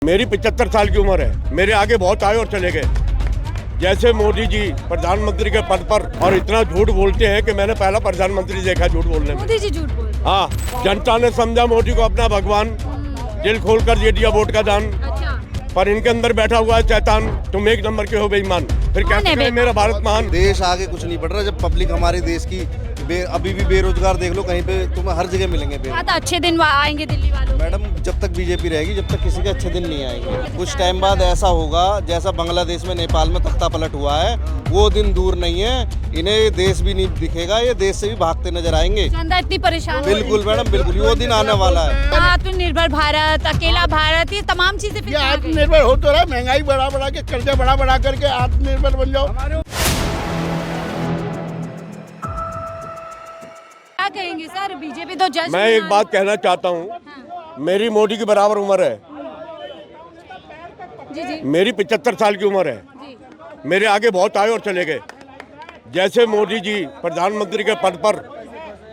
मेरी 75 साल की उम्र है। मेरे आगे बहुत आए और चले गए। जैसे मोदी जी प्रधानमंत्री के पद पर और इतना झूठ बोलते हैं कि मैंने पहला प्रधानमंत्री देखा झूठ बोलने में। मोदी जी झूठ बोल। हाँ, जनता ने समझा मोदी को अपना भगवान, दिल खोल कर दे दिया वोट का दान। अच्छा, पर इनके अंदर बैठा हुआ है शैतान। तुम एक नंबर के हो बेईमान। फिर कौन है कैसे कहे मेरा भारत महान। देश आगे कुछ नहीं बढ़ रहा जब पब्लिक हमारे देश की अभी भी बेरोजगार देख लो, कहीं पे तुम्हें हर जगह मिलेंगे क्या तो अच्छे दिन आएंगे दिल्ली वालों। मैडम जब तक बीजेपी रहेगी जब तक किसी के अच्छे दिन नहीं आएंगे। कुछ टाइम बाद ऐसा होगा जैसा बांग्लादेश में नेपाल में तख्ता पलट हुआ है, वो दिन दूर नहीं है। इन्हें देश भी नहीं दिखेगा, ये देश से भी भागते नजर आएंगे। जनता इतनी परेशान। बिल्कुल मैडम, बिल्कुल वो दिन आने वाला है। आत्मनिर्भर भारत, अकेला भारत, ये तमाम चीजें फिर ये कहाँ गई? आत्मनिर्भर हो तो रहा, महंगाई बढ़ा के कर्जा बढ़ा करके आत्मनिर्भर बन जाओ। क्या कहेंगे सर, बीजेपी तो जज। मैं एक बात कहना चाहता हूँ, मेरी मोदी की बराबर उम्र है। जी जी मेरी 75 साल की उम्र है। जी। मेरे आगे बहुत आए और चले गए। जैसे मोदी जी प्रधानमंत्री के पद पर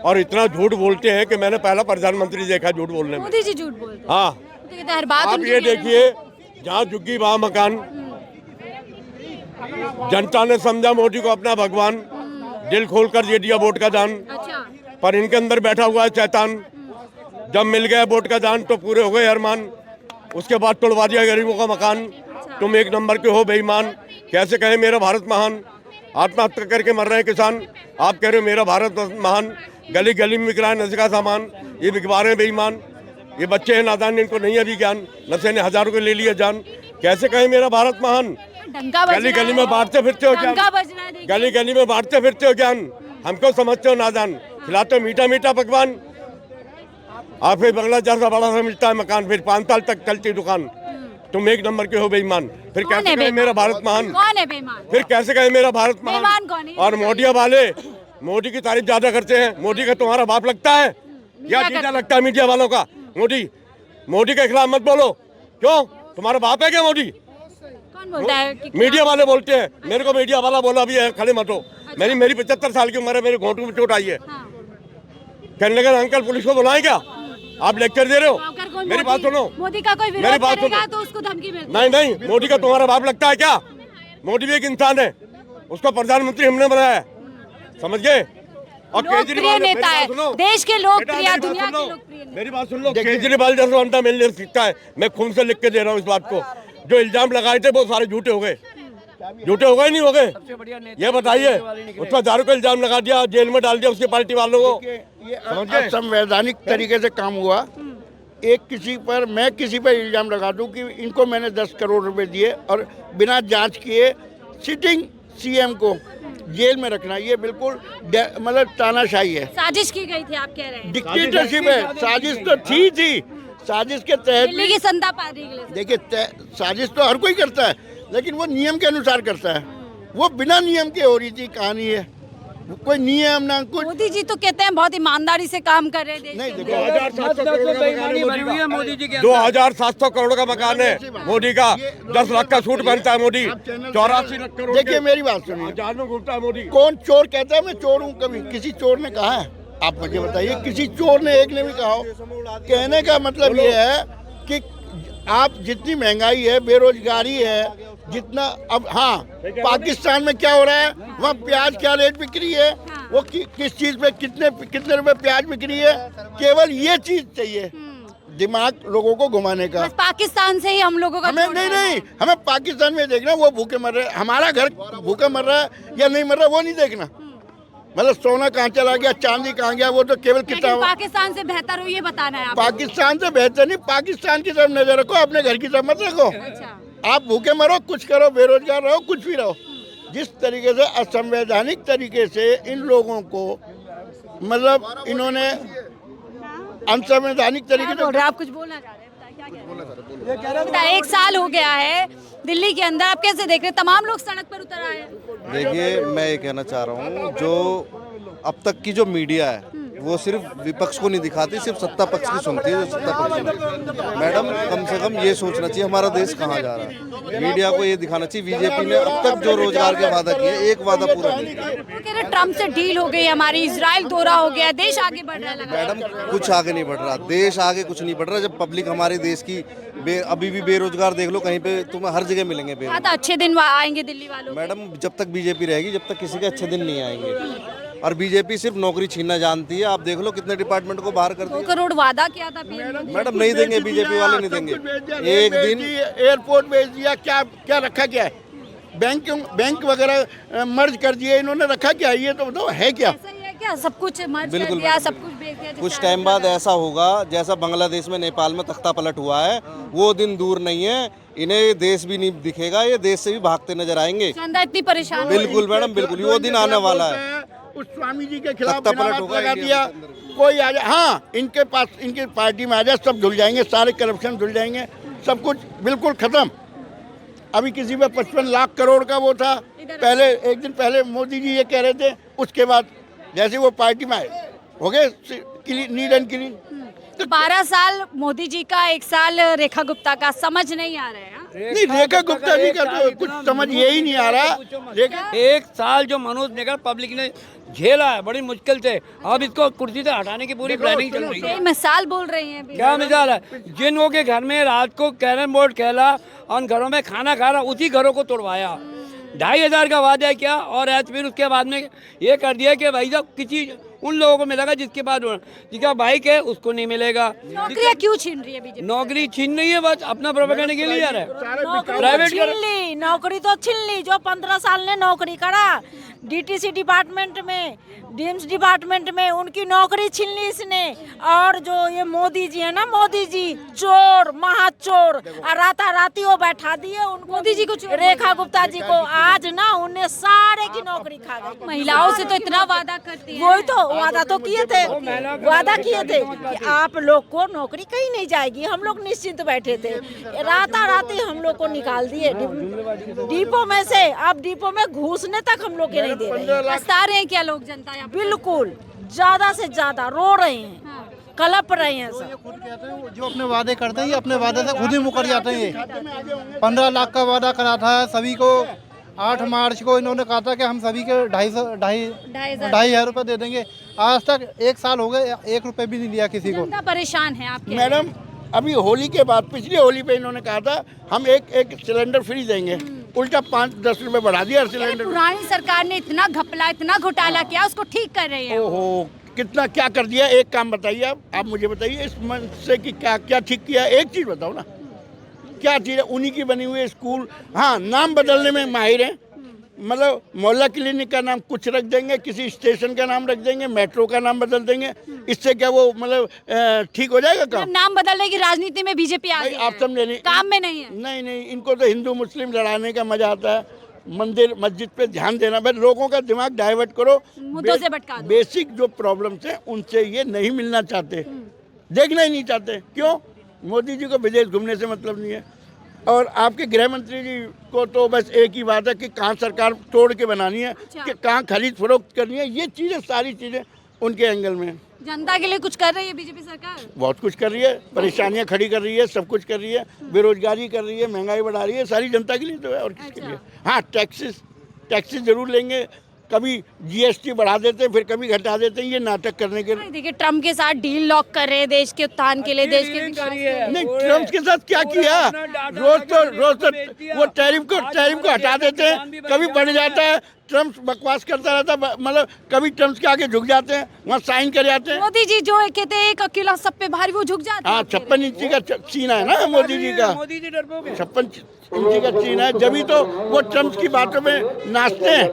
और इतना झूठ बोलते हैं कि मैंने पहला प्रधानमंत्री देखा झूठ बोलने में। मोदी जी झूठ बोलते। हाँ, तो कहते हैं हर बात आप उनकी ये कह रहे हैं। देखिए, जहाँ झुग्गी वहाँ मकान। जनता ने समझा मोदी को अपना भगवान, दिल खोल कर दे दिया वोट का दान। अच्छा, पर इनके अंदर बैठा हुआ है शैतान। जब मिल गया वोट का दान तो पूरे हो गए अरमान। उसके बाद तोड़वा दिया गरीबों का मकान। तुम एक नंबर के हो बेईमान। कैसे कहे मेरा भारत महान। आत्महत्या करके मर रहे हैं किसान, आप कह रहे हो मेरा भारत महान। गली गली में बिक रहा है नशे का सामान, ये बिकवा रहे हैं बेईमान। ये बच्चे हैं नादान, इनको नहीं अभी ज्ञान, नशे ने हजारों के ले लिया जान। कैसे कहे मेरा भारत महान। डंका बज गली रहा गली है। में बांटते फिरते हो ज्ञान। डंका बज रहा है, देखिए। गली गली में बांटते फिरते हो ज्ञान। हमको समझते हो नादान, खिलाते हो मीठा मीठा पकवान। आप फिर बंगला जैसा बड़ा सा मिलता है मकान, फिर 5 साल तक चलती दुकान। तुम एक नंबर के हो बेईमान। फिर कौन कैसे है कहे बेईमान? मेरा भारत महान। कौन है बेईमान? फिर कैसे कहे मेरा भारत महान। बेईमान कौन है? और मोदिया वाले मोदी की तारीफ ज्यादा करते हैं। मोदी का तुम्हारा बाप लगता है या जीजा लगता है मीडिया वालों का। मोदी के खिलाफ मत बोलो। क्यों, तुम्हारा बाप है क्या मोदी? कौन बोलता है कि मीडिया वाले बोलते हैं। मेरे को मीडिया वाला बोला भी है, खड़े मत हो। मेरी 75 साल की उम्र है, मेरे घोंटू में चोट आई है। हाँ। कहने लगे अंकल पुलिस को बुलाएं क्या? आप लेक्चर दे रहे हो। अगर कोई मेरी बात सुनो। मोदी का कोई मेरी विरोध बात करेगा सुनो। तो उसको धमकी मिलती है। नहीं, मोदी का तुम्हारा बाप लगता है क्या? मोदी भी एक इंसान है, उसको प्रधानमंत्री हमने बनाया है, समझ गए? और लोकप्रिय नेता है, देश के लोकप्रिय, दुनिया के लोकप्रिय नेता। मेरी बात सुन लो। केजरीवाल जैसा बंदा मिल नहीं सकता है। मैं खून से लिख के दे रहा हूँ इस बात को। जो इल्जाम लगाए थे वो सारे झूठे हो गए। झूठे हो गए नहीं हो गए? ये बताइए। उस पर दारू का इल्जाम लगा दिया, जेल में डाल दिया उसकी पार्टी वालों को। ये असंवैधानिक तरीके से काम हुआ। एक किसी पर, मैं किसी पर इल्जाम लगा दूं कि इनको मैंने 10 करोड़ रुपए दिए और बिना जांच किए सिटिंग सीएम को जेल में रखना, ये बिल्कुल मतलब तानाशाही है। साजिश की गई थी, आप कह रहे हैं। डिक्टेटरशिप है। साजिश तो थी। साजिश के तहत दिल्ली की संता पार्टी के लिए। देखिए, साजिश तो हर कोई करता है, लेकिन वो नियम के अनुसार करता है। वो बिना नियम के हो रही थी कहानी है। कोई नियम ना कुछ। मोदी जी तो कहते हैं बहुत ईमानदारी से काम कर रहे हैं देश नहीं, के देखो, अंदर। 2700 करोड़ का मकान है मोदी का। 10 लाख का सूट पहनता है मोदी। 84 लाख करोड़। देखिए मेरी बात सुनिए, जहाज में घूमता है मोदी। कौन चोर कहता है मैं चोर हूँ? कभी किसी चोर ने कहा है? आप मुझे बताइए, किसी चोर ने एक ने भी कहा हो? कहने का मतलब ये है कि आप जितनी महंगाई है, बेरोजगारी है, जितना अब, हाँ, पाकिस्तान में क्या हो रहा है, वहाँ प्याज क्या रेट बिक रही है, वो किस चीज पे कितने रुपए प्याज बिक रही है। केवल ये चीज चाहिए दिमाग लोगों को घुमाने का। बस पाकिस्तान से ही हम लोगों का हमें नहीं, हमें पाकिस्तान में देखना वो भूखे मर रहे हैं, हमारा घर भूखा मर रहा है या नहीं मर रहा वो नहीं देखना। मतलब सोना कहाँ चला गया, चांदी कहाँ गया, वो तो केवल कितना। पाकिस्तान से बेहतर हो ये बताना है आपको। पाकिस्तान से बेहतर नहीं, पाकिस्तान की तरफ नजर रखो, अपने घर की तरफ मत रखो। अच्छा। आप भूखे मरो, कुछ करो, बेरोजगार रहो, कुछ भी रहो। जिस तरीके से असंवैधानिक तरीके से इन लोगों को, मतलब इन्होंने असंवैधानिक तरीके से। आप कुछ बोलना चाह रहे हैं, बताइए, क्या कह रहे हैं? 1 साल हो गया है दिल्ली के अंदर, आप कैसे देख रहे हैं? तमाम लोग सड़क पर उतर आए हैं। देखिए मैं ये कहना चाह रहा हूँ, जो अब तक की जो मीडिया है वो सिर्फ विपक्ष को नहीं दिखाती, सिर्फ सत्ता पक्ष की सुनती है, जो सत्ता पक्ष सुनती है। मैडम कम से कम ये सोचना चाहिए हमारा देश कहाँ जा रहा है। मीडिया को ये दिखाना चाहिए बीजेपी ने अब तक जो रोजगार के वादा किए एक वादा पूरा नहीं किया। वो कह रहे ट्रम्प से डील हो गई हमारी, इजराइल दौरा हो गया, देश आगे बढ़ रहा है लगा। मैडम कुछ आगे नहीं बढ़ रहा, देश आगे कुछ नहीं बढ़ रहा जब पब्लिक हमारे देश की अभी भी बेरोजगार देख लो, कहीं पे तुम्हें हर जगह मिलेंगे बेरोजगार। तो अच्छे दिन आएंगे दिल्ली वालों के। मैडम जब तक बीजेपी रहेगी जब तक किसी के अच्छे दिन नहीं आएंगे। और बीजेपी सिर्फ नौकरी छीनना जानती है। आप देख लो कितने डिपार्टमेंट को बाहर कर 2 दिया। करोड़ वादा किया था पीएम। मैडम नहीं देंगे, बीजेपी वाले नहीं देंगे। एक दिन एयरपोर्ट भेज दिया, क्या क्या रखा क्या है? बैंक वगैरह मर्ज कर दिए इन्होंने, रखा क्या? ये तो बताओ है क्या? ऐसा ही है क्या? सब कुछ मर्ज कर बिल्कुल दिया, सब कुछ बेच दिया। कुछ टाइम बाद ऐसा होगा जैसा बांग्लादेश में नेपाल में तख्ता पलट हुआ है, वो दिन दूर नहीं है। इन्हें देश भी नहीं दिखेगा, ये देश से भी भागते नजर आएंगे। चंदा इतनी परेशान हो बिल्कुल मैडम बिल्कुल, वो दिन आने वाला है। उस स्वामी जी के खिलाफ तख्ता पलट बिना होगा लगा इंडिया दिया, कोई आ जाए, हाँ इनके पास इनकी पार्टी में आ जाए सब धुल जाएंगे, सारे करप्शन धुल जाएंगे, सब कुछ बिल्कुल खत्म। अभी किसी में 55 लाख करोड़ का वो था, पहले एक दिन पहले मोदी जी ये कह रहे थे, उसके बाद जैसे वो पार्टी में आए हो गए नीट एंड क्लीन। तो 12 साल मोदी जी का, 1 साल रेखा गुप्ता का, समझ नहीं आ रहा है। नहीं रेखा गुप्ता जी का तो कुछ समझ यही नहीं आ रहा। रेखा 1 साल जो मनोज निगर पब्लिक ने झेला है बड़ी मुश्किल से, अब इसको कुर्सी से हटाने की पूरी प्लानिंग चल रही है। यही मिसाल बोल रही हैं अभी। क्या मिसाल है? जिन लोगों के घर में रात को कैरम बोर्ड खेला और घरों में खाना खा रहा, उसी घरों को तोड़वाया। 2,500 का वादा किया और आज फिर उसके बाद में ये कर दिया कि भाई साहब किसी उन लोगों को मिलेगा जिसके पास जिसका बाइक है उसको नहीं मिलेगा। नौकरियां क्यों छीन रही है बीजेपी? नौकरी छीन नहीं है, बस अपना प्रोपेगेंडा के लिए जा रहा है। नौकरी छीन ली, नौकरी तो छीन ली। जो 15 साल ने नौकरी करा डीटीसी डिपार्टमेंट में, डीएम्स डिपार्टमेंट में, उनकी नौकरी छीन ली इसने। और जो ये मोदी जी है ना, मोदी जी चोर महाचोर, और राताराती वो बैठा दिए उनको, मोदी जी को रेखा गुप्ता जी को। आज ना उन्हें सारे की नौकरी खा गई। महिलाओं से तो इतना वादा करती है। वही तो वादा तो किए थे, वादा किए थे कि आप लोग को नौकरी कहीं नहीं जाएगी। हम लोग निश्चिंत बैठे थे, राताराती हम लोग को निकाल दिए डिपो में से। अब डिपो में घुसने तक हम लोग के नहीं दे रहे। पछता रहे हैं क्या लोग, जनता यहाँ पे? बिल्कुल ज्यादा से ज्यादा रो रहे हैं, कलप रहे हैं सब। खुद कहते हैं जो अपने वादे करते हैं ये अपने वादे से खुद ही मुकर जाते हैं। ये 15 लाख का वादा करा था सभी को। 8 मार्च को इन्होंने कहा था कि हम सभी के 2,500 रुपये दे देंगे। आज तक 1 साल हो गए, 1 रुपये भी नहीं दिया किसी को। जनता परेशान है आपके। मैडम अभी होली के बाद, पिछली होली पे इन्होंने कहा था हम एक सिलेंडर फ्री देंगे, उल्टा 5-10 रुपए बढ़ा दिया हर सिलेंडर। पुरानी सरकार ने इतना घपला, इतना घोटाला किया, उसको ठीक कर रही है। ओहो कितना क्या कर दिया। एक काम बताइए आप मुझे बताइए इस मन से कि क्या क्या ठीक किया। एक चीज़ बताओ ना, क्या चीज़ है? उन्हीं की बनी हुई स्कूल। हाँ नाम बदलने में माहिर हैं, मतलब मोहल्ला क्लिनिक का नाम कुछ रख देंगे, किसी स्टेशन का नाम रख देंगे, मेट्रो का नाम बदल देंगे। इससे क्या वो मतलब ठीक हो जाएगा काम? नाम बदलने की राजनीति में बीजेपी आ गई है। आप समझे नहीं, काम में नहीं है। नहीं इनको तो हिंदू मुस्लिम लड़ाने का मजा आता है। मंदिर मस्जिद पे ध्यान देना, बस लोगों का दिमाग डाइवर्ट करो, मुद्दों से भटका दो। बेसिक जो प्रॉब्लम्स हैं उनसे ये नहीं मिलना चाहते, देखना ही नहीं चाहते। क्यों? मोदी जी को विदेश घूमने से मतलब नहीं है। और आपके गृह मंत्री जी को तो बस एक ही बात है कि कहाँ सरकार तोड़ के बनानी है, कि कहाँ खरीद फरोख्त करनी है। ये चीज़ें सारी चीज़ें उनके एंगल में हैं। जनता के लिए कुछ कर रही है बीजेपी सरकार? बहुत कुछ कर रही है, परेशानियां खड़ी कर रही है, सब कुछ कर रही है, बेरोजगारी कर रही है, महंगाई बढ़ा रही है, सारी जनता के लिए तो है और किसके लिए। हाँ टैक्सेस जरूर लेंगे, कभी जीएसटी बढ़ा देते हैं, फिर कभी घटा देते हैं, ये नाटक करने के लिए। देखिए ट्रम्प के साथ डील लॉक कर रहे हैं देश के उत्थान के लिए, देश के विकास के लिए। नहीं ट्रम्प के साथ क्या किया? रोज तो वो टैरिफ को हटा देते हैं, कभी बढ़ जाता है। ट्रम्प बकवास करता रहता, मतलब कभी ट्रम्प के आगे झुक जाते हैं, वहाँ साइन कर जाते हैं। मोदी जी जो कहते हैं एक अकेला सब पे भारी, वो झुक जाते हैं। हाँ 56 इंची का सीना है ना मोदी जी का, 56 इंची का सीना है। जब तो वो ट्रम्प की बातों में नाचते हैं,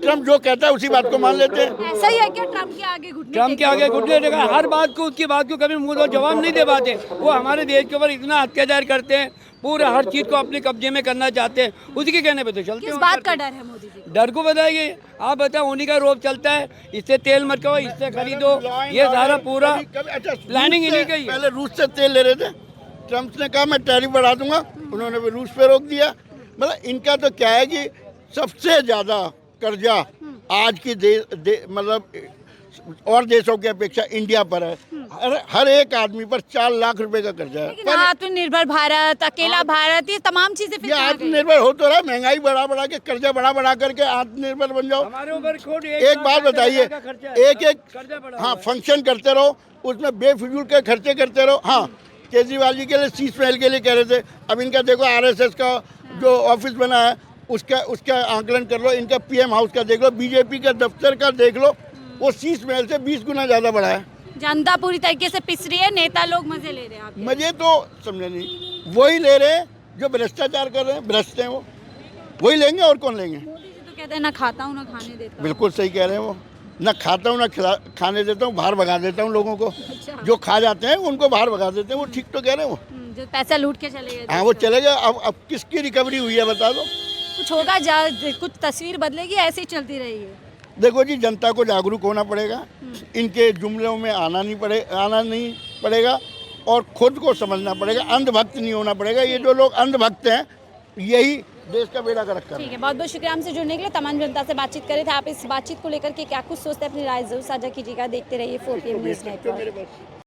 ट्रम्प जो कहता है उसी बात को मान लेते हैं। ऐसा ही है क्या? ट्रम्प के आगे घुटने ट्रम्प के आगे घुटने टेका, हर बात को उसकी बात को कभी मुंह जवाब नहीं दे पाते। वो हमारे देश के ऊपर इतना अत्याचार करते हैं, पूरे हर चीज को अपने कब्जे में करना चाहते हैं, उसी के कहने पे तो चलते हैं। किस बात का डर है मोदी जी? डर को बताइए आप, बताओ उन्हीं का रोप चलता है, इससे तेल मत खाओ, इससे खरीदो, ये सारा पूरा प्लानिंग इन्हीं का ही है। पहले रूस से तेल ले रहे थे, ट्रम्प ने कहा मैं टैरिफ बढ़ा दूंगा, उन्होंने भी रूस पे रोक दिया। मतलब इनका तो क्या है कि सबसे ज्यादा कर्जा आज की मतलब और देशों की अपेक्षा इंडिया पर है। हर एक आदमी पर 4 लाख रुपए का कर्जा है। लेकिन आत्मनिर्भर भारत, अकेला भारत, ये तमाम चीजें फिर ये कहाँ गई? आत्मनिर्भर हो तो रहा है, महंगाई बढ़ा के कर्जा बढ़ा करके आत्मनिर्भर बन जाओ। हमारे ऊपर खुद एक बात बताइए, एक कर्जा बढ़ा हाँ फंक्शन करते रहो, उसमें बेफिजूल के खर्चे करते रहो। हाँ केजरीवाल जी के लिए शीश महल के लिए कह रहे थे, अब इनका देखो आरएसएस का जो ऑफिस बना है उसका आंकलन कर लो, इनका पीएम हाउस का देख लो, बीजेपी का दफ्तर का देख लो, वो शीश महल से 20 गुना ज़्यादा बड़ा है। जनता पूरी तरीके से पिस रही है, नेता लोग मजे ले रहे हैं आपके। मजे तो समझे नहीं, वही ले रहे हैं जो भ्रष्टाचार कर रहे हैं, भ्रष्ट हैं वो, वही लेंगे और कौन लेंगे। मोदी जी तो कहते हैं ना खाता हूँ ना खाने देता हूँ। बिल्कुल सही कह रहे हैं वो, ना खाता हूँ ना खाने देता हूँ, बाहर भगा देता हूँ लोगों को। जो खा जाते हैं उनको बाहर भगा देते हैं, वो ठीक तो कह रहे हैं वो। जो पैसा लूट के चले गए। हाँ वो चले गए, अब किसकी रिकवरी हुई है बता दो। कुछ होगा, कुछ तस्वीर बदलेगी, ऐसे ही चलती रहेगी। देखो जी, जनता को जागरूक होना पड़ेगा, इनके जुमलों में आना नहीं पड़ेगा और खुद को समझना पड़ेगा, अंधभक्त नहीं होना पड़ेगा। ये जो लोग अंधभक्त हैं यही देश का बेड़ा गर्क कर रहे हैं। ठीक है, बहुत बहुत शुक्रिया हमसे जुड़ने के लिए। तमाम जनता से बातचीत करें थे। आप इस बातचीत को लेकर के क्या कुछ सोचते हैं, अपनी राय जरूर साझा कीजिएगा। देखते रहिए 4PM न्यूज़ नेटवर्क।